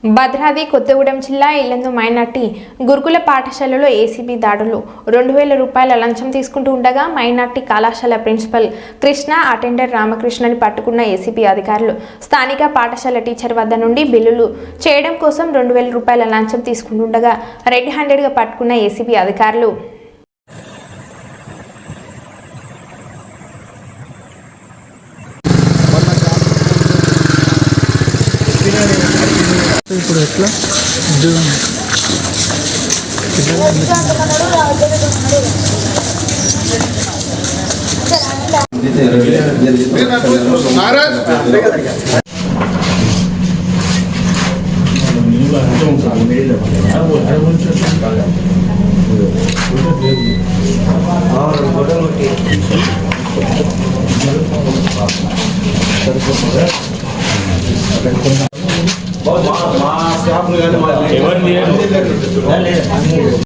భద్రాద్రి కొత్తగూడెం జిల్లా ఇల్లందు మైనార్టీ గురుకుల పాఠశాలలో ఏసీబీ దాడులు 2000 రూపాయల లంచం తీసుకుంటూ ఉండగా మైనార్టీ కళాశాల ప్రిన్సిపల్ కృష్ణ అటెండర్ రామకృష్ణని పట్టుకున్న ఏసీబీ అధికారులు స్థానిక పాఠశాల టీచర్ వద్ద నుండి బిల్లులు చేయడం కోసం 2000 రూపాయల లంచం తీసుకుంటుండగా రెడ్ హ్యాండెడ్గా పట్టుకున్న ఏసీబీ అధికారులు ఇప్పుడు ఎట్లా మా స్టాఫ్ కానీ